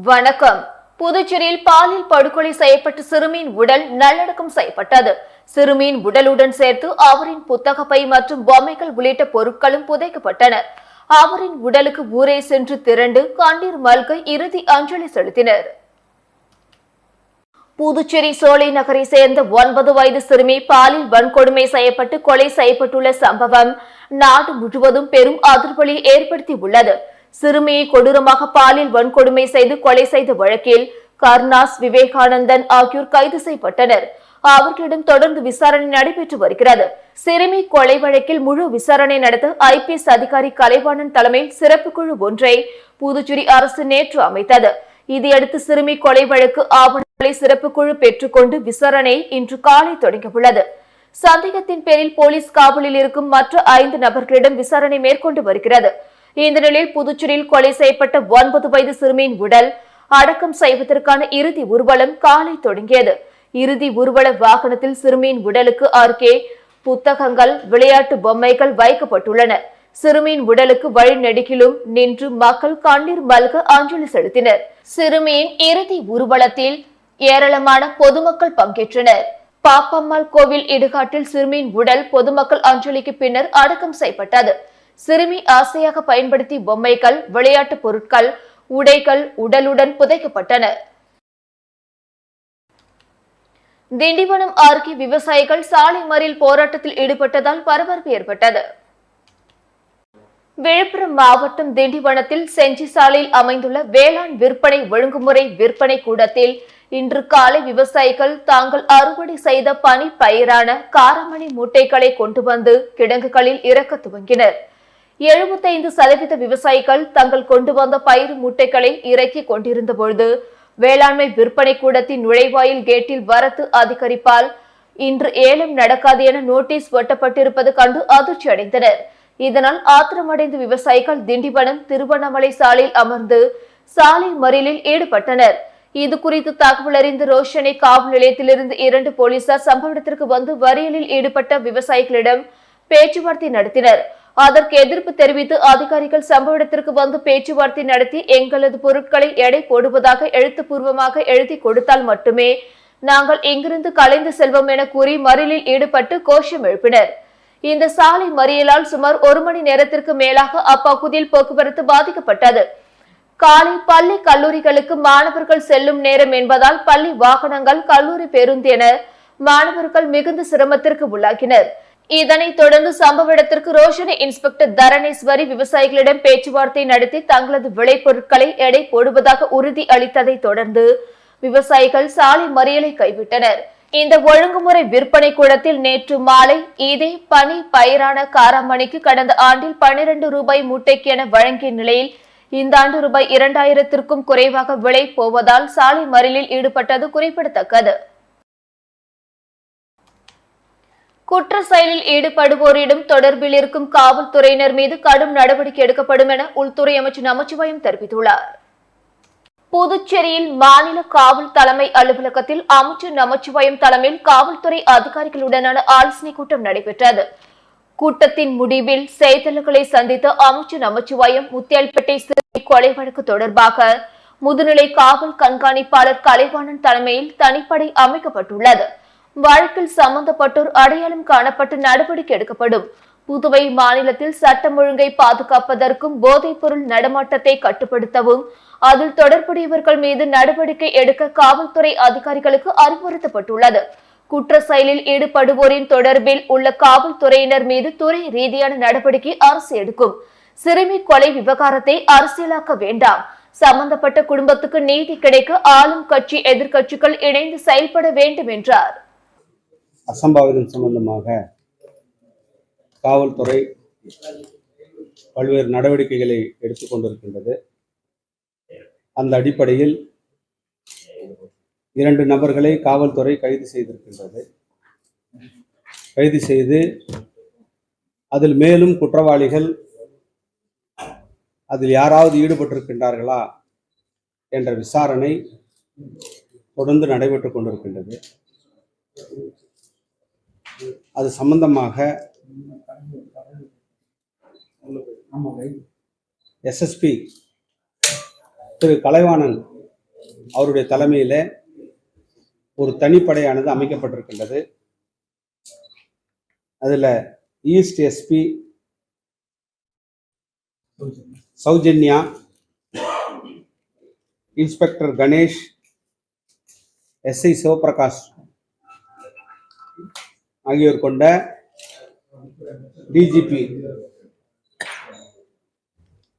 வணக்கம். புதுச்சேரியில் பாலியல் படுகொலை செய்யப்பட்ட சிறுமியின் உடல் நல்லடக்கம் செய்யப்பட்டது. சிறுமியின் உடலுடன் சேர்த்து அவரின் புத்தக பை மற்றும் பொம்மைகள் உள்ளிட்ட பொருட்களும் புதைக்கப்பட்டன. அவரின் உடலுக்கு ஊரே சென்று திரண்டு கண்ணீர் மல்க இறுதி அஞ்சலி செலுத்தினர். புதுச்சேரி சோலை நகரை சேர்ந்த 9 வயது சிறுமி பாலியல் வன்கொடுமை செய்யப்பட்டு கொலை செய்யப்பட்டுள்ள சம்பவம் நாடு முழுவதும் பெரும் அதிர்வலியை ஏற்படுத்தியுள்ளது. சிறுமியை கொடூரமாக பாலியல் வன்கொடுமை செய்து கொலை செய்த வழக்கில் கருணாஸ், விவேகானந்தன் ஆகியோர் கைது செய்யப்பட்டனர். அவர்களிடம் தொடர்ந்து விசாரணை நடைபெற்று வருகிறது. சிறுமி கொலை வழக்கில் முழு விசாரணை நடத்த ஐபிஎஸ் அதிகாரி கலைவாணன் தலைமையில் சிறப்பு குழு ஒன்றை புதுச்சேரி அரசு நேற்று அமைத்தது. இதையடுத்து சிறுமி கொலை வழக்கு ஆவணங்களை சிறப்பு குழு பெற்றுக்கொண்டு விசாரணை இன்று காலை தொடங்கியுள்ளது. சந்தேகத்தின் பேரில் போலீஸ் காவலில் இருக்கும் மற்ற 5 நபர்களிடம் விசாரணை மேற்கொண்டு வருகிறது. இந்த நிலையில் புதுச்சேரியில் கொலை செய்யப்பட்ட 9 வயது சிறுமியின் உடல் அடக்கம் செய்வதற்கான இறுதி ஊர்வலம் காலை தொடங்கியது. இறுதி ஊர்வல வாகனத்தில் சிறுமியின் உடலுக்கு அருகே புத்தகங்கள், விளையாட்டு பொம்மைகள் வைக்கப்பட்டுள்ளன. சிறுமியின் உடலுக்கு வழிநெடுகிலும் நின்று மக்கள் கண்ணீர் மல்க அஞ்சலி செலுத்தினர். சிறுமியின் இறுதி ஊர்வலத்தில் ஏராளமான பொதுமக்கள் பங்கேற்றனர். பாப்பம்மாள் கோவில் இடுகாட்டில் சிறுமியின் உடல் பொதுமக்கள் அஞ்சலிக்கு பின்னர் அடக்கம் செய்யப்பட்டது. சிறுமி ஆசையாக பயன்படுத்தி பொம்மைகள், விளையாட்டு பொருட்கள், உடைகள் உடலுடன் புதைக்கப்பட்டன. திண்டிவனம் அருகே விவசாயிகள் சாலை மறியல் போராட்டத்தில் ஈடுபட்டதால் பரபரப்பு ஏற்பட்டது. விழுப்புரம் மாவட்டம் திண்டிவனத்தில் செஞ்சி சாலையில் அமைந்துள்ள வேளாண் விற்பனை ஒழுங்குமுறை விற்பனை கூடத்தில் இன்று காலை விவசாயிகள் தாங்கள் அறுவடை செய்த பனி பயிரான காரமணி மூட்டைகளை கொண்டு வந்து கிடங்குகளில் இறக்க துவங்கினர். 75% விவசாயிகள் தங்கள் கொண்டு வந்த பயிர் மூட்டைகளை இறக்கி கொண்டிருந்த பொழுது வேளாண்மை விற்பனை கூடத்தின் நுழைவாயில் கேட்டில் வரத்து அதிகரிப்பால் இன்று ஏலம் நடக்காது என நோட்டீஸ் ஒட்டப்பட்டிருப்பது கண்டு அதிர்ச்சி அடைந்தனர். இதனால் ஆத்திரமடைந்த விவசாயிகள் திண்டிவனம் திருவண்ணாமலை சாலையில் அமர்ந்து சாலை மறியலில் ஈடுபட்டனர். இது குறித்து தகவல் அறிந்த ரோஷனை காவல் நிலையத்திலிருந்து 2 போலீசார் சம்பவ இடத்திற்கு வந்து மறியலில் ஈடுபட்ட விவசாயிகளிடம் பேச்சுவார்த்தை நடத்தினர். அதற்கு எதிர்ப்பு தெரிவித்து அதிகாரிகள் சம்பவ இடத்திற்கு வந்து பேச்சுவார்த்தை நடத்தி எங்களது பொருட்களை எடை போடுவதாக எழுத்துப்பூர்வமாக எழுதி கொடுத்தால் மட்டுமே நாங்கள் இங்கிருந்து கலைந்து செல்வோம் என கூறி மறியலில் ஈடுபட்டு கோஷம் எழுப்பினர். இந்த சாலை மறியலால் சுமார் 1 மணி நேரத்திற்கு மேலாக அப்பகுதியில் போக்குவரத்து பாதிக்கப்பட்டது. காலை பள்ளி கல்லூரிகளுக்கு மாணவர்கள் செல்லும் நேரம் என்பதால் பள்ளி வாகனங்கள், கல்லூரி பேருந்து என மாணவர்கள் மிகுந்த சிரமத்திற்கு உள்ளாகினர். இதனைத் தொடர்ந்து சம்பவ இடத்திற்கு ரோஷனி இன்ஸ்பெக்டர் தரணேஸ்வரி விவசாயிகளிடம் பேச்சுவார்த்தை நடத்தி தங்களது விளைபொருட்களை எடை போடுவதாக உறுதி அளித்ததை தொடர்ந்து விவசாயிகள் சாலை மறியலை கைவிட்டனர். இந்த ஒழுங்குமுறை விற்பனை கூடத்தில் நேற்று மாலை இதே பனி பயிரான காராமணிக்கு கடந்த ஆண்டில் 12 ரூபாய் மூட்டைக்கு என வழங்கிய நிலையில் இந்த ஆண்டு ரூபாய் 2000க்கும் குறைவாக விலை போவதால் சாலை மறியலில் ஈடுபட்டது குறிப்பிடத்தக்கது. குற்ற செயலில் ஈடுபடுவோரிடம் தொடர்பில் இருக்கும் காவல்துறையினர் மீது கடும் நடவடிக்கை எடுக்கப்படும் என உள்துறை அமைச்சர் நமச்சிவாயம் தெரிவித்துள்ளார். புதுச்சேரியில் மாநில காவல் தலைமை அலுவலகத்தில் அமைச்சர் நமச்சிவாயம் தலைமையில் காவல்துறை அதிகாரிகளுடனான ஆலோசனை கூட்டம் நடைபெற்றது. கூட்டத்தின் முடிவில் செய்தியாளர்களை சந்தித்த அமைச்சர் நமச்சிவாயம் முத்தியால்பேட்டை சிறுமி கொலை வழக்கு தொடர்பாக முதுநிலை காவல் கண்காணிப்பாளர் கலைவாணன் தலைமையில் தனிப்படை அமைக்கப்பட்டுள்ளது. வழக்கில் சம்பந்தப்பட்டோர் அடையாளம் காணப்பட்டு நடவடிக்கை எடுக்கப்படும். புதுவை மாநிலத்தில் சட்டம் ஒழுங்கை பாதுகாப்பதற்கும் போதைப் பொருள் நடமாட்டத்தை கட்டுப்படுத்தவும் அதில் தொடர்புடையவர்கள் மீது நடவடிக்கை எடுக்க காவல்துறை அதிகாரிகளுக்கு அறிவுறுத்தப்பட்டுள்ளது. குற்ற செயலில் ஈடுபடுவோரின் தொடர்பில் உள்ள காவல்துறையினர் மீது துறை ரீதியான நடவடிக்கை அரசு எடுக்கும். சிறுமி கொலை விவகாரத்தை அரசியலாக்க வேண்டாம். சம்பந்தப்பட்ட குடும்பத்துக்கு நீதி கிடைக்க ஆளும் கட்சி, எதிர்கட்சிகள் இணைந்து செயல்பட வேண்டும் என்றார். அசம்பாவிதம் சம்பந்தமாக காவல்துறை பல்வேறு நடவடிக்கைகளை எடுத்துக்கொண்டிருக்கின்றது. அந்த அடிப்படையில் 2 நபர்களை காவல்துறை கைது செய்திருக்கின்றது. கைது செய்து அதில் மேலும் குற்றவாளிகள் அதில் யாராவது ஈடுபட்டிருக்கின்றார்களா என்ற விசாரணை தொடர்ந்து நடைபெற்றுக் கொண்டிருக்கின்றது. அது சம்பந்தமாக எஸ்எஸ்பி திரு கலைவாணன் அவருடைய தலைமையில ஒரு தனிப்படையானது அமைக்கப்பட்டிருக்கின்றது. அதுல east SP Sowjanya, inspector Ganesh, SI Sivaprakash ஆகியோர் கொண்ட டிஜிபி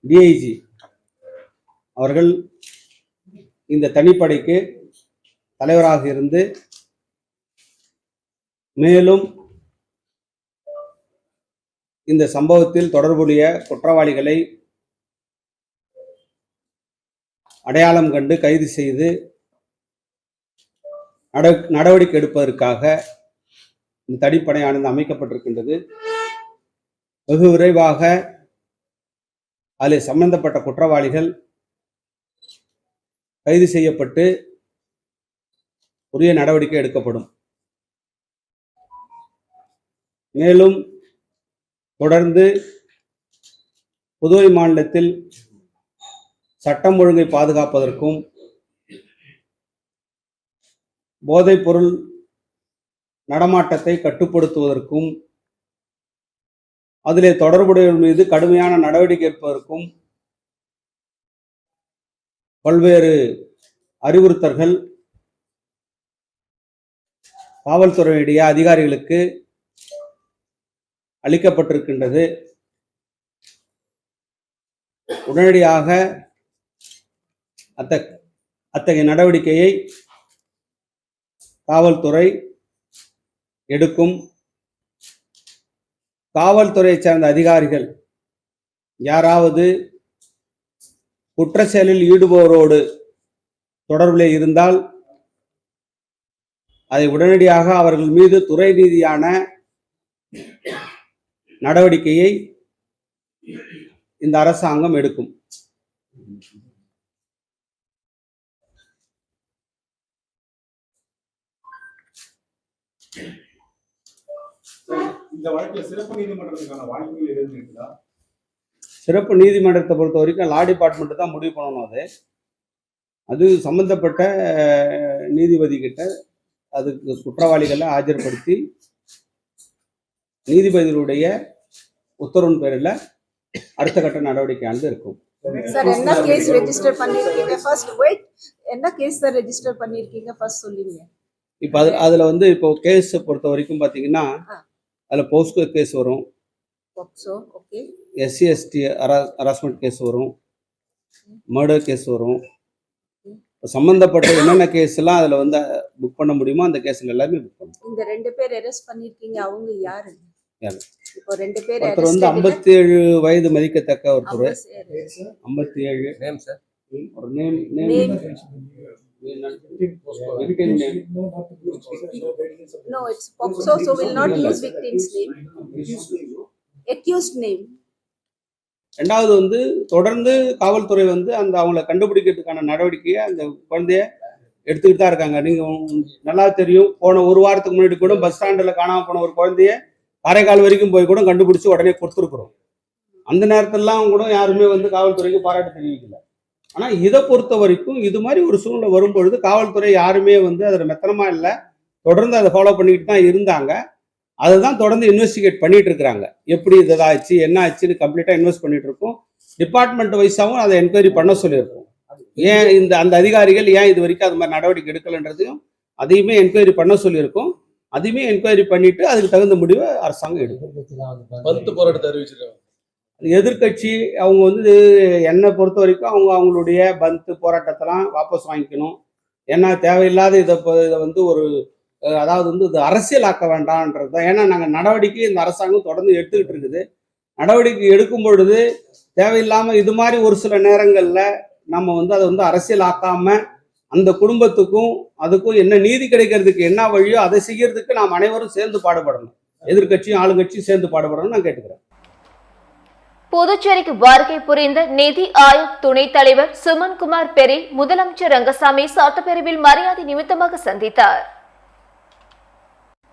டிஐஜி அவர்கள் இந்த தனிப்படைக்கு தலைவராக இருந்து மேலும் இந்த சம்பவத்தில் தொடர்புடைய குற்றவாளிகளை அடையாளம் கண்டு கைது செய்து நடவடிக்கை எடுப்பதற்காக இந்த தனிப்படையானது அமைக்கப்பட்டிருக்கின்றது. வெகு விரைவாக அதில் சம்பந்தப்பட்ட குற்றவாளிகள் கைது செய்யப்பட்டு உரிய நடவடிக்கை எடுக்கப்படும். மேலும் தொடர்ந்து புதுவை மாநிலத்தில் சட்டம் ஒழுங்கை பாதுகாப்பதற்கும் போதைப் பொருள் நடமாட்டத்தை கட்டுப்படுத்துவதற்கும் அதிலே தொடர்புடையவர்கள் மீது கடுமையான நடவடிக்கை எடுப்பதற்கும் பல்வேறு அறிவுறுத்தல்கள் காவல்துறையுடைய அதிகாரிகளுக்கு அளிக்கப்பட்டிருக்கின்றது. உடனடியாக அத்தகைய நடவடிக்கையை காவல்துறை எடுக்கும். காவல்துறையை சார்ந்த அதிகாரிகள் யாராவது குற்ற செயலில் ஈடுபவரோடு தொடர்பில் இருந்தால் அதை உடனடியாக அவர்கள் மீது துறை ரீதியான நடவடிக்கையை இந்த அரசாங்கம் எடுக்கும். இந்த வழக்கில் சிறப்பு நீதிமன்றத்துக்கான வாய்ப்புகள் எதுவும் இருக்குதா? சிறப்பு நீதிமன்றத்தை பொறுத்த வரைக்கும் லா டிபார்ட்மெண்ட் தான் முடிவு பண்ணணும். அது சம்பந்தப்பட்ட நீதிபதி கிட்ட அதுக்கு குற்றவாளிகளை ஆஜர்படுத்தி நீதிபதிகளுடைய உத்தரவின் பேரில் அடுத்த கட்ட நடவடிக்கையானது இருக்கும். சார் என்ன கேஸ் ரெஜிஸ்டர் பண்ணிருக்கீங்க? ஃபர்ஸ்ட் வெயிட், என்ன கேஸ் சார் ரெஜிஸ்டர் பண்ணிருக்கீங்க ஃபர்ஸ்ட் சொல்லுங்க. இப்போ அதுல வந்து இப்போ கேஸ் பொறுத்த வரைக்கும் பாத்தீங்கன்னா அதுல போஸ்கோ கேஸ் வரும், okay, SC ST harassment case வரும், மர்டர் கேஸ் வரும். சம்பந்தப்பட்ட என்னென்ன கேஸ் எல்லாம் அதுல வந்து புக் பண்ண முடியுமோ அந்த கேஸ்ல எல்லாமே புக் பண்ணும். இந்த 2 பேர் அரெஸ்ட் பண்ணிருக்கீங்க, அவங்க யாரு? இப்போ 2 பேர் ஒருத்தர் வந்து 57 வயது மதிக்கத்தக்க ஒருத்தர், 57 நேம் சார், ஒரு name No, it's POCSO, so we'll not use victim's name. Accused name. ரெண்டாவது வந்து தொடர்ந்து காவல்துறை வந்து அந்த அவங்கள கண்டுபிடிக்கிறதுக்கான நடவடிக்கையை அந்த குழந்தைய எடுத்துக்கிட்டு தான் இருக்காங்க. நீங்க நல்லா தெரியும், போன ஒரு வாரத்துக்கு முன்னாடி கூட பஸ் ஸ்டாண்டில் காணாம போன ஒரு குழந்தைய காரைக்கால் வரைக்கும் போய் கூட கண்டுபிடிச்சு உடனே கொடுத்துருக்குறோம். அந்த நேரத்திலலாம் கூட யாருமே வந்து காவல்துறைக்கு பாராட்டு தெரிவிக்கல. ஆனால் இதை பொறுத்த வரைக்கும் இது மாதிரி ஒரு சூழ்நிலை வரும்பொழுது காவல்துறை யாருமே வந்து அதில் மெத்தனமா இல்லை, தொடர்ந்து அதை ஃபாலோ பண்ணிக்கிட்டு தான் இருந்தாங்க. அதை தான் தொடர்ந்து இன்வெஸ்டிகேட் பண்ணிட்டு இருக்கிறாங்க. எப்படி இதாச்சு என்ன ஆச்சுன்னு கம்ப்ளீட்டாக இன்வெஸ்ட் பண்ணிட்டு இருக்கோம். டிபார்ட்மெண்ட் வைஸாகவும் அதை என்கொயரி பண்ண சொல்லியிருக்கோம். ஏன் அந்த அதிகாரிகள் ஏன் இது வரைக்கும் அது மாதிரி நடவடிக்கை எடுக்கலைன்றதையும் அதையுமே என்கொயரி பண்ண சொல்லியிருக்கோம். அதையுமே என்கொயரி பண்ணிட்டு அதுக்கு தகுந்த முடிவை அரசாங்கம் எடுக்கும். போராட்டத்தை அறிவிச்சிருக்காங்க எதிர்கட்சி அவங்க வந்து என்னை பொறுத்த வரைக்கும் அவங்களுடைய பந்த் போராட்டத்தெல்லாம் வாபஸ் வாங்கிக்கணும். ஏன்னா தேவையில்லாத இதை வந்து ஒரு அதாவது வந்து இது அரசியலாக்க வேண்டாம்ன்றது தான். ஏன்னா நாங்கள் நடவடிக்கை இந்த அரசாங்கம் தொடர்ந்து எடுத்துக்கிட்டு இருக்குது. நடவடிக்கை எடுக்கும் பொழுது தேவையில்லாமல் இது மாதிரி ஒரு சில நேரங்களில் நம்ம வந்து அதை வந்து அரசியலாக்காம அந்த குடும்பத்துக்கும் அதுக்கும் என்ன நீதி கிடைக்கிறதுக்கு என்ன வழியோ அதை செய்யறதுக்கு நாம் அனைவரும் சேர்ந்து பாடுபடணும். எதிர்கட்சியும் ஆளுங்கட்சியும் சேர்ந்து பாடுபடணும் நான் கேட்டுக்கிறேன். புதுச்சேரிக்கு வருகை புரிந்த நிதி ஆயோக் துணைத் தலைவர் சுமன்குமார் பெரி முதலமைச்சர் ரங்கசாமி சட்டப்பேரவையில் மரியாதை நிமித்தமாக சந்தித்தார்.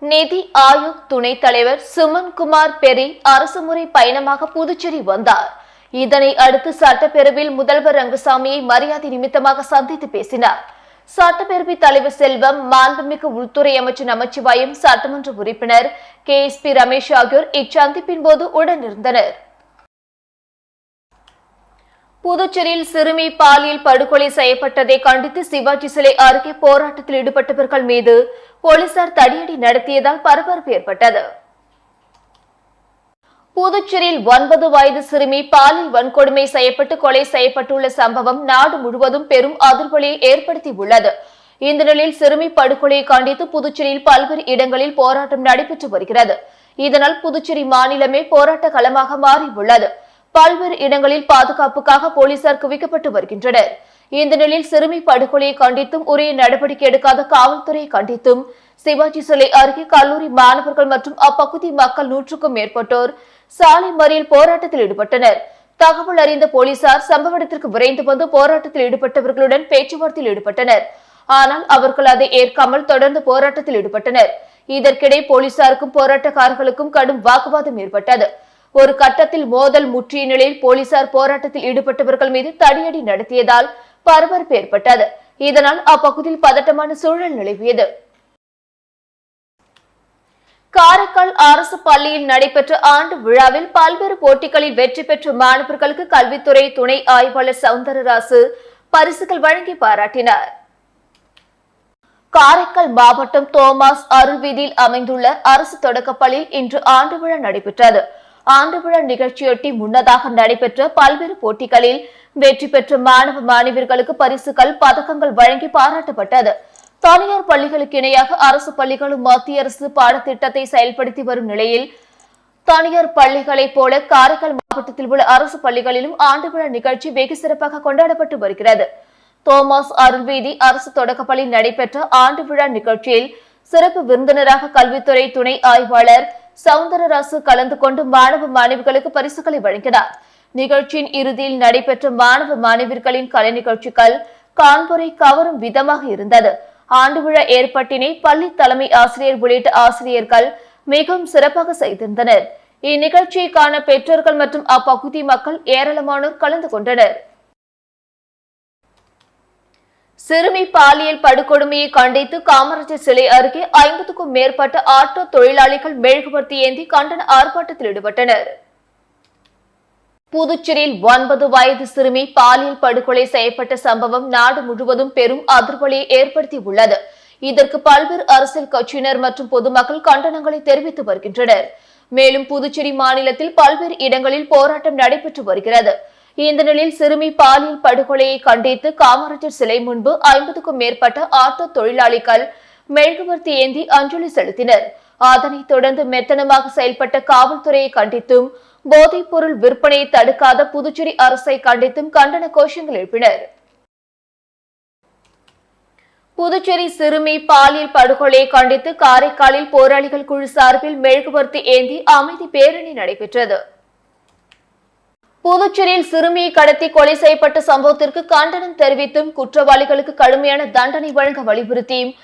நிதி ஆயோக் துணைத் தலைவர் சுமன்குமார் பெரி அரசுமுறை பயணமாக புதுச்சேரி வந்தார். இதனை அடுத்து சட்டப்பேரவையில் முதல்வர் ரங்கசாமியை மரியாதை நிமித்தமாக சந்தித்து பேசினார். சட்டப்பேரவைத் தலைவர் செல்வம், மாண்புமிகு உள்துறை அமைச்சர் நமச்சிவாயம், சட்டமன்ற உறுப்பினர் KSP ரமேஷ் ஆகியோர் இச்சந்திப்பின் போது உடனிருந்தனர். புதுச்சேரியில் சிறுமி பாலியல் படுகொலை செய்யப்பட்டதை கண்டித்து சிவாஜி சிலை அருகே போராட்டத்தில் ஈடுபட்டவர்கள் மீது போலீசார் தடியடி நடத்தியதால் பரபரப்பு ஏற்பட்டது. புதுச்சேரியில் 9 வயது சிறுமி பாலியல் வன்கொடுமை செய்யப்பட்டு கொலை செய்யப்பட்டுள்ள சம்பவம் நாடு முழுவதும் பெரும் அதிர்வலியை ஏற்படுத்தியுள்ளது. இந்த நிலையில் சிறுமி படுகொலையை கண்டித்து புதுச்சேரியில் பல்வேறு இடங்களில் போராட்டம் நடைபெற்று வருகிறது. இதனால் புதுச்சேரி மாநிலமே போராட்ட களமாக மாறியுள்ளது. பல்வேறு இடங்களில் பாதுகாப்புக்காக போலீசார் குவிக்கப்பட்டு வருகின்றனர். இந்த நிலையில் சிறுமி படுகொலையை கண்டித்தும் உரிய நடவடிக்கை எடுக்காத காவல்துறையை கண்டித்தும் சிவாஜி சிலை அருகே கல்லூரி மாணவர்கள் மற்றும் அப்பகுதி மக்கள் 100க்கும் மேற்பட்டோர் சாலை மறியல் போராட்டத்தில் ஈடுபட்டனர். தகவல் அறிந்த போலீசார் சம்பவ இடத்திற்கு விரைந்து வந்து போராட்டத்தில் ஈடுபட்டவர்களுடன் பேச்சுவார்த்தையில் ஈடுபட்டனர். ஆனால் அவர்கள் அதை ஏற்காமல் தொடர்ந்து போராட்டத்தில் ஈடுபட்டனர். இதற்கிடையே போலீசாருக்கும் போராட்டக்காரர்களுக்கும் கடும் வாக்குவாதம் ஏற்பட்டது. ஒரு கட்டத்தில் மோதல் முற்றிய நிலையில் போலீசார் போராட்டத்தில் ஈடுபட்டவர்கள் மீது தடியடி நடத்தியதால் பரபரப்பு ஏற்பட்டது. இதனால் அப்பகுதியில் பதட்டமான சூழல் நிலவியது. காரைக்கால் அரசு பள்ளியில் நடைபெற்ற ஆண்டு விழாவில் பல்வேறு போட்டிகளில் வெற்றி பெற்ற மாணவர்களுக்கு கல்வித்துறை துணை ஆய்வாளர் சவுந்தரராசு பரிசுகள் வழங்கி பாராட்டினார். காரைக்கால் மாவட்டம் தோமாஸ் அருள் வீதியில் அமைந்துள்ள அரசு தொடக்கப்பள்ளியில் இன்று ஆண்டு விழா நடைபெற்றது. ஆண்டு விழா நிகழ்ச்சியொட்டி முன்னதாக நடைபெற்ற பல்வேறு போட்டிகளில் வெற்றி பெற்ற மாணவ மாணவியர்களுக்கு பரிசுகள், பதக்கங்கள் வழங்கி பாராட்டப்பட்டது. தனியார் பள்ளிகளுக்கு இணையாக அரசு பள்ளிகளும் மத்திய அரசு பாடத்திட்டத்தை செயல்படுத்தி வரும் நிலையில் தனியார் பள்ளிகளைப் போல காரைக்கால் மாவட்டத்தில் உள்ள அரசு பள்ளிகளிலும் ஆண்டு விழா நிகழ்ச்சி வெகு சிறப்பாக கொண்டாடப்பட்டு வருகிறது. தோமாஸ் அருள்வீதி அரசு தொடக்கப்பள்ளியில் நடைபெற்ற ஆண்டு விழா நிகழ்ச்சியில் சிறப்பு விருந்தினராக கல்வித்துறை துணை ஆய்வாளர் சவுந்தரராசு கலந்து கொண்டு மாணவ மாணவிகளுக்கு பரிசுகளை வழங்கினார். நிகழ்ச்சியின் இறுதியில் நடைபெற்ற மாணவ மாணவியர்களின் கலை நிகழ்ச்சிகள் காண்போரை கவரும் விதமாக இருந்தது. ஆண்டு விழா ஏற்பாட்டினை பள்ளி தலைமை ஆசிரியர் உள்ளிட்ட ஆசிரியர்கள் மிகவும் சிறப்பாக செய்திருந்தனர். இந்நிகழ்ச்சியை காண பெற்றோர்கள் மற்றும் அப்பகுதி மக்கள் ஏராளமானோர் கலந்து கொண்டனர். சிறுமி பாலியல் படுகொடுமையை கண்டித்து காமராஜர் சிலை அருகே 50க்கும் மேற்பட்ட ஆட்டோ தொழிலாளிகள் மெழுகுவர்த்தி ஏந்தி கண்டன ஆர்ப்பாட்டத்தில் ஈடுபட்டனர். புதுச்சேரியில் 9 வயது சிறுமி பாலியல் படுகொலை செய்யப்பட்ட சம்பவம் நாடு முழுவதும் பெரும் அதிர்வலியை ஏற்படுத்தியுள்ளது. இதற்கு பல்வேறு அரசியல் கட்சியினர் மற்றும் பொதுமக்கள் கண்டனங்களை தெரிவித்து வருகின்றனர். மேலும் புதுச்சேரி மாநிலத்தில் பல்வேறு இடங்களில் போராட்டம் நடைபெற்று வருகிறது. இந்த நிலையில் சிறுமி பாலியல் படுகொலையை கண்டித்து காமராஜர் சிலை முன்பு 50க்கும் மேற்பட்ட ஆட்டோ தொழிலாளிகள் மெழுகுவர்த்தி ஏந்தி அஞ்சலி செலுத்தினர். அதனைத் தொடர்ந்து மெத்தனமாக செயல்பட்ட காவல்துறையை கண்டித்தும் போதைப் பொருள் விற்பனையை தடுக்காத புதுச்சேரி அரசை கண்டித்தும் கண்டன கோஷங்கள் எழுப்பினர். புதுச்சேரி சிறுமி பாலியல் படுகொலையை கண்டித்து காரைக்காலில் போராளிகள் குழு சார்பில் மெழுகுவர்த்தி ஏந்தி அமைதி பேரணி நடைபெற்றது. புதுச்சேரியில் சிறுமியை கடத்தி கொலை செய்யப்பட்ட சம்பவத்திற்கு கண்டனம் தெரிவித்தும் குற்றவாளிகளுக்கு கடுமையான தண்டனை வழங்க வலியுறுத்தியும்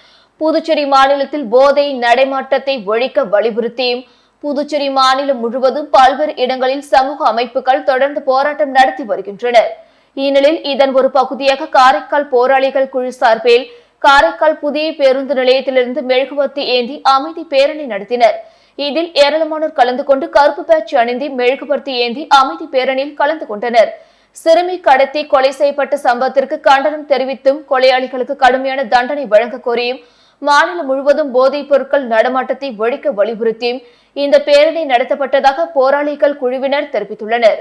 புதுச்சேரி மாநிலத்தில் போதை நடைமாட்டத்தை ஒழிக்க வலியுறுத்தியும் புதுச்சேரி மாநிலம் முழுவதும் பல்வேறு இடங்களில் சமூக அமைப்புகள் தொடர்ந்து போராட்டம் நடத்தி வருகின்றனர். இந்நிலையில் இதன் ஒரு பகுதியாக காரைக்கால் போராளிகள் குழு சார்பில் காரைக்கால் புதிய பேருந்து நிலையத்திலிருந்து மெழுகுவர்த்தி ஏந்தி அமைதி பேரணி நடத்தினர். இதில் ஏராளமானோர் கலந்து கொண்டு கருப்பு பேட்ச் அணிந்து மெழுகுவர்த்தி ஏந்தி அமைதி பேரணியில் கலந்து கொண்டனர். சிறுமி கடத்தி கொலை செய்யப்பட்ட சம்பவத்திற்கு கண்டனம் தெரிவித்தும் கொலையாளிகளுக்கு கடுமையான தண்டனை வழங்க கோரியும் மாநிலம் முழுவதும் போதைப் பொருட்கள் நடமாட்டத்தை ஒழிக்க வலியுறுத்தியும் இந்த பேரணி நடத்தப்பட்டதாக போராளிகள் குழுவினர் தெரிவித்துள்ளனர்.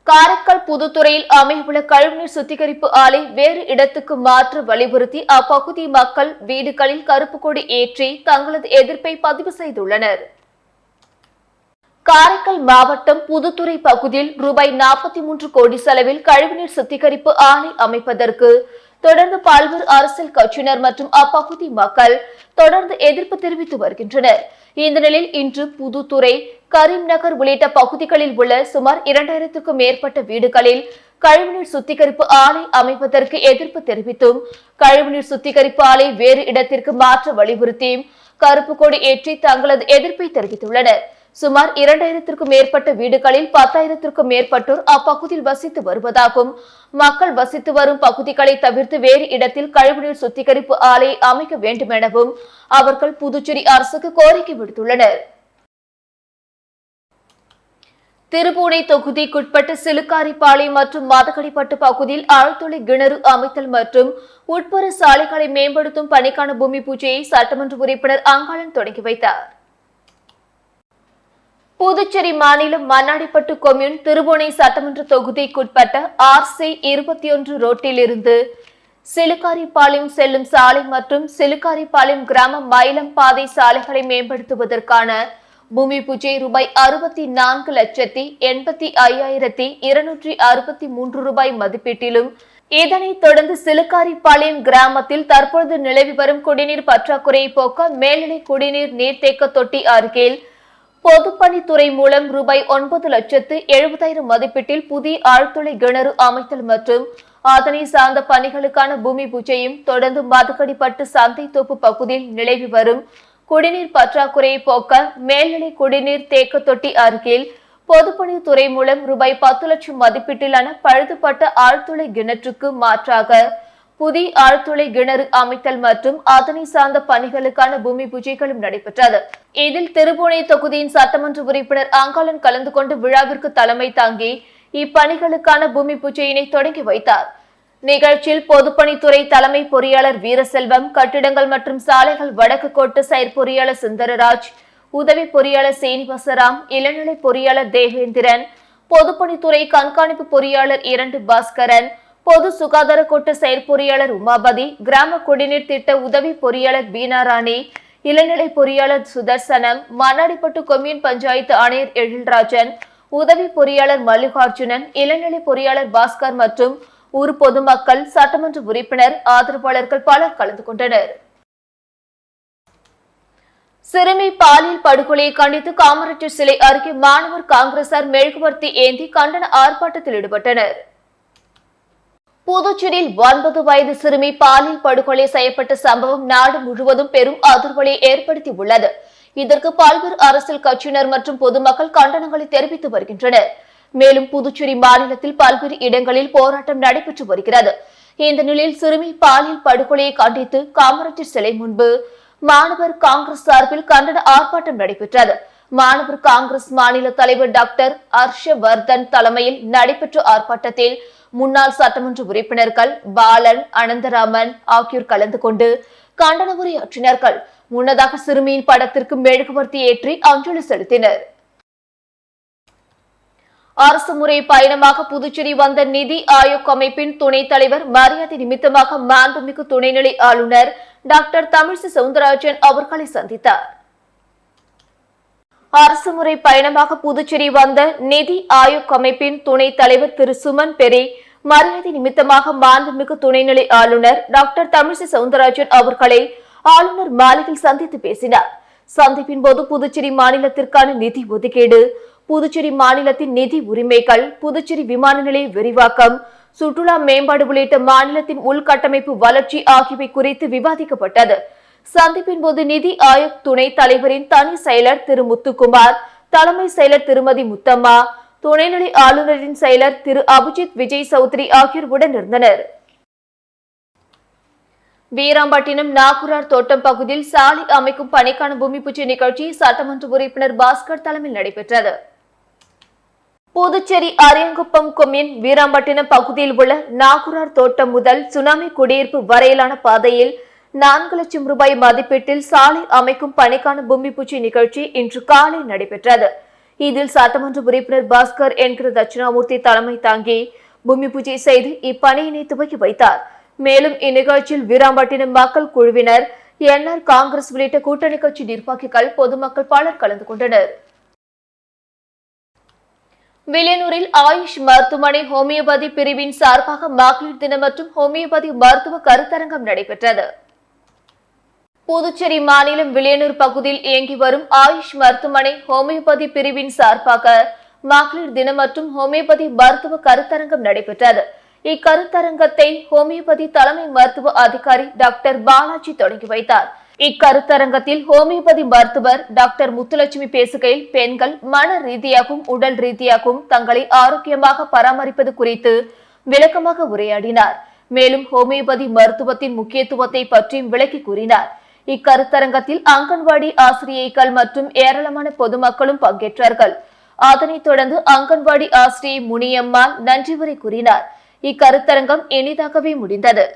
காரைக்கால் புதுத்துறையில் அமையவுள்ள கழிவுநீர் சுத்திகரிப்பு ஆலை வேறு இடத்துக்கு மாற்ற வலியுறுத்தி அப்பகுதி மக்கள் வீடுகளில் கருப்பு கொடி ஏற்றி தங்களது எதிர்ப்பை பதிவு செய்துள்ளனர். காரைக்கால் மாவட்டம் புதுத்துறை பகுதியில் ரூபாய் 43 கோடி செலவில் கழிவுநீர் சுத்திகரிப்பு ஆலை அமைப்பதற்கு தொடர்ந்து பல்வேறு அரசியல் கட்சியினர் மற்றும் அப்பகுதி மக்கள் தொடர்ந்து எதிர்ப்பு தெரிவித்து வருகின்றனர். இந்த நிலையில் இன்று புதுத்துறை, கரீம்நகர் உள்ளிட்ட பகுதிகளில் உள்ள சுமார் 2000க்கும் மேற்பட்ட வீடுகளில் கழிவுநீர் சுத்திகரிப்பு ஆலை அமைப்பதற்கு எதிர்ப்பு தெரிவித்தும் கழிவுநீர் சுத்திகரிப்பு ஆலை வேறு இடத்திற்கு மாற்ற வலியுறுத்தியும் கருப்பு கொடி ஏற்றி தங்களது எதிர்ப்பை தெரிவித்துள்ளனர். சுமார் 2000த்திற்கும் மேற்பட்ட வீடுகளில் 10,000த்திற்கும் மேற்பட்டோர் அப்பகுதியில் வசித்து வருவதாகவும் மக்கள் வசித்து வரும் பகுதிகளை தவிர்த்து வேறு இடத்தில் கழிவுநீர் சுத்திகரிப்பு ஆலை அமைக்க வேண்டும் எனவும் அவர்கள் புதுச்சேரி அரசுக்கு கோரிக்கை விடுத்துள்ளனர். திருபுவனை தொகுதிக்குட்பட்ட சிலுக்காரிப்பாளையம் மற்றும் மதகடிப்பட்டு பகுதியில் ஆழ்துளை கிணறு அமைத்தல் மற்றும் உட்புற சாலைகளை மேம்படுத்தும் பணிக்கான பூமி பூஜையை சட்டமன்ற உறுப்பினர் அங்காளன் தொடங்கி வைத்தார். புதுச்சேரி மாநிலம் மண்ணாடிப்பட்டு கொம்யூன் திருபுவனை சட்டமன்ற தொகுதிக்குட்பட்ட RC 21 ரோட்டில் இருந்து சிலுக்காரிப்பாளையம் செல்லும் சாலை மற்றும் சிலுக்காரிப்பாளையம் கிராம மயிலம் பாதை சாலைகளை மேம்படுத்துவதற்கான பூமி பூஜை ரூபாய் 64,85,263 ரூபாய் மதிப்பீட்டிலும், இதனைத் தொடர்ந்து சிலுக்காரிப்பாளையம் கிராமத்தில் தற்பொழுது நிலவி வரும் குடிநீர் பற்றாக்குறையை போக்க மேல்நிலை குடிநீர் நீர்த்தேக்க தொட்டி அருகில் பொதுப்பணித்துறை மூலம் ரூபாய் 9,70,000 மதிப்பீட்டில் புதிய ஆழ்துளை கிணறு அமைத்தல் மற்றும் அதனை சார்ந்த பணிகளுக்கான பூமி பூஜையும், தொடர்ந்து மதகடிப்பட்டு சந்தை தோப்பு பகுதியில் நிலவி வரும் குடிநீர் பற்றாக்குறையை போக்க மேல்நிலை குடிநீர் தேக்க தொட்டி அருகில் பொதுப்பணித்துறை மூலம் ரூபாய் 10 லட்சம் மதிப்பீட்டிலான பழுதுபட்ட ஆழ்துளை கிணற்றுக்கு மாற்றாக புதிய ஆழ்துளை கிணறு அமைத்தல் மற்றும் அதனை சார்ந்த பணிகளுக்கான பூமி பூஜைகளும் நடைபெற்றது. இதில் திருபுவனை தொகுதியின் சட்டமன்ற உறுப்பினர் அங்காளன் கலந்து கொண்டு விழாவிற்கு தலைமை தாங்கி இப்பணிகளுக்கான பூமி பூஜையினை தொடங்கி வைத்தார். நிகழ்ச்சியில் பொதுப்பணித்துறை தலைமை பொறியாளர் வீரசெல்வம், கட்டிடங்கள் மற்றும் சாலைகள் வடக்கு கோட்ட செயற்பொறியாளர் சுந்தரராஜ், உதவி பொறியாளர் சீனிவாசராம், இளநிலை பொறியாளர் தேவேந்திரன், பொதுப்பணித்துறை கண்காணிப்பு பொறியாளர் 2 பாஸ்கரன், பொது சுகாதார கோட்ட செயற்பொறியாளர் உமாபதி, கிராம குடிநீர் திட்ட உதவி பொறியாளர் பீனாராணி, இளநிலை பொறியாளர் சுதர்சனம், மண்ணாடிப்பட்டு கொம்யூன் பஞ்சாயத்து ஆணையர் எழில்ராஜன், உதவி பொறியாளர் மல்லிகார்ஜுனன், இளநிலை பொறியாளர் பாஸ்கர் மற்றும் ஊர் பொதுமக்கள், சட்டமன்ற உறுப்பினர், ஆதரவாளர்கள் பலர் கலந்து கொண்டனர். சிறுமி பாலியல் படுகொலையை கண்டித்து காமராஜர் சிலை அருகே மாணவர் காங்கிரசார் மெழுகுவர்த்தி ஏந்தி கண்டன ஆர்ப்பாட்டத்தில் ஈடுபட்டனர். புதுச்சேரியில் 9 வயது சிறுமி பாலியல் படுகொலை செய்யப்பட்ட சம்பவம் நாடு முழுவதும் பெரும் அதிர்வலை ஏற்படுத்தி உள்ளது. இதற்கு பல்வேறு அரசியல் கட்சியினர் மற்றும் பொதுமக்கள் கண்டனங்களை தெரிவித்து வருகின்றனர். மேலும் புதுச்சேரி மாநிலத்தில் பல்வேறு இடங்களில் போராட்டம் நடைபெற்று வருகிறது. இந்த நிலையில் சிறுமி பாலியல் படுகொலையை கண்டித்து காமராஜர் சிலை முன்பு மாணவர் காங்கிரஸ் சார்பில் கண்டன ஆர்ப்பாட்டம் நடைபெற்றது. மாணவர் காங்கிரஸ் மாநில தலைவர் டாக்டர் ஹர்ஷவர்தன் தலைமையில் நடைபெற்ற ஆர்ப்பாட்டத்தில் முன்னாள் சட்டமன்ற உறுப்பினர்கள் பாலன், அனந்தராமன் ஆகியோர் கலந்து கொண்டு கண்டன உரையாற்றினார்கள். முன்னதாக சிறுமியின் படத்திற்கு மெழுகுவர்த்தி ஏற்றி அஞ்சலி செலுத்தினர். அரசு முறை பயணமாக புதுச்சேரி வந்த நிதி ஆயோக் அமைப்பின் துணைத் தலைவர் மரியாதை நிமித்தமாக மாண்புமிகு துணைநிலை ஆளுநர் டாக்டர் தமிழிசை சவுந்தரராஜன் அவர்களை சந்தித்தார். அரசு முறை பயணமாக புதுச்சேரி வந்த நிதி ஆயோக் அமைப்பின் துணைத் தலைவர் திரு சுமன் பெரே மரியாதை நிமித்தமாக மாண்புமிகு துணைநிலை ஆளுநர் டாக்டர் தமிழிசை சவுந்தரராஜன் அவர்களை ஆளுநர் மாளிகையில் சந்தித்து பேசினார். சந்திப்பின் போது புதுச்சேரி மாநிலத்திற்கான நிதி ஒதுக்கீடு, புதுச்சேரி மாநிலத்தின் நிதி உரிமைகள், புதுச்சேரி விமான நிலைய விரிவாக்கம், சுற்றுலா மேம்பாடு உள்ளிட்ட மாநிலத்தின் உள்கட்டமைப்பு வளர்ச்சி ஆகியவை குறித்து விவாதிக்கப்பட்டது. சந்திப்பின் போது நிதி ஆயோக் துணைத் தலைவரின் தனி செயலர் திரு முத்துக்குமார், தலைமை செயலர் திருமதி முத்தம்மா, துணைநிலை ஆளுநரின் செயலர் திரு அபிஜித் விஜய் சௌத்ரி ஆகியோர் உடனிருந்தனர். வீராம்பட்டினம் நாகுரார் தோட்டம் பகுதியில் சாலை அமைக்கும் பணிக்கான பூமி பூஜை நிகழ்ச்சி சட்டமன்ற உறுப்பினர் பாஸ்கர் தலைமையில் நடைபெற்றது. புதுச்சேரி அரியங்குப்பம் கொம்யூன் வீராம்பட்டினம் பகுதியில் உள்ள நாகுரார் தோட்டம் முதல் சுனாமி குடியிருப்பு வரையிலான பாதையில் 4 லட்சம் ரூபாய் மதிப்பீட்டில் சாலை அமைக்கும் பணிக்கான பூமி பூஜை நிகழ்ச்சி இன்று காலை நடைபெற்றது. இதில் சட்டமன்ற உறுப்பினர் பாஸ்கர் என்கிற தட்சிணாமூர்த்தி தலைமை தாங்கி பூமி பூஜை செய்து இப்பணியினை துவக்கி வைத்தார். மேலும் இந்நிகழ்ச்சியில் வீராம்பட்டினம் மக்கள் குழுவினர், என்ஆர் காங்கிரஸ் உள்ளிட்ட கூட்டணி கட்சி நிர்வாகிகள், பொதுமக்கள் பலர் கலந்து கொண்டனர். வில்லியனூரில் ஆயுஷ் மருத்துவமனை ஹோமியோபதி பிரிவின் சார்பாக மகளிர் தினம் மற்றும் ஹோமியோபதி மருத்துவ கருத்தரங்கம் நடைபெற்றது. புதுச்சேரி மாநிலம் வில்லியனூர் பகுதியில் இயங்கி வரும் ஆயுஷ் மருத்துவமனை ஹோமியோபதி பிரிவின் சார்பாக மகளிர் தினம் மற்றும் ஹோமியோபதி மருத்துவ கருத்தரங்கம் நடைபெற்றது. இக்கருத்தரங்கத்தை ஹோமியோபதி தலைமை மருத்துவ அதிகாரி டாக்டர் பாலாஜி தொடங்கி வைத்தார். இக்கருத்தரங்கத்தில் ஹோமியோபதி மருத்துவர் டாக்டர் முத்துலட்சுமி பேசுகையில் பெண்கள் மன ரீதியாகவும் உடல் ரீதியாகவும் தங்களை ஆரோக்கியமாக பராமரிப்பது குறித்து விளக்கமாக உரையாடினார். மேலும் ஹோமியோபதி மருத்துவத்தின் முக்கியத்துவத்தை பற்றியும் விளக்கி கூறினார். இக்கருத்தரங்கத்தில் அங்கன்வாடி ஆசிரியைகள் மற்றும் ஏராளமான பொதுமக்களும் பங்கேற்றார்கள். அதனைத் தொடர்ந்து அங்கன்வாடி ஆசிரியை முனியம்மாள் நன்றி உரை கூறினார். இக்கருத்தரங்கம் எளிதாகவே முடிந்தது.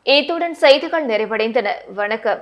இத்துடன் செய்திகள் நிறைவடைந்தன. வணக்கம்.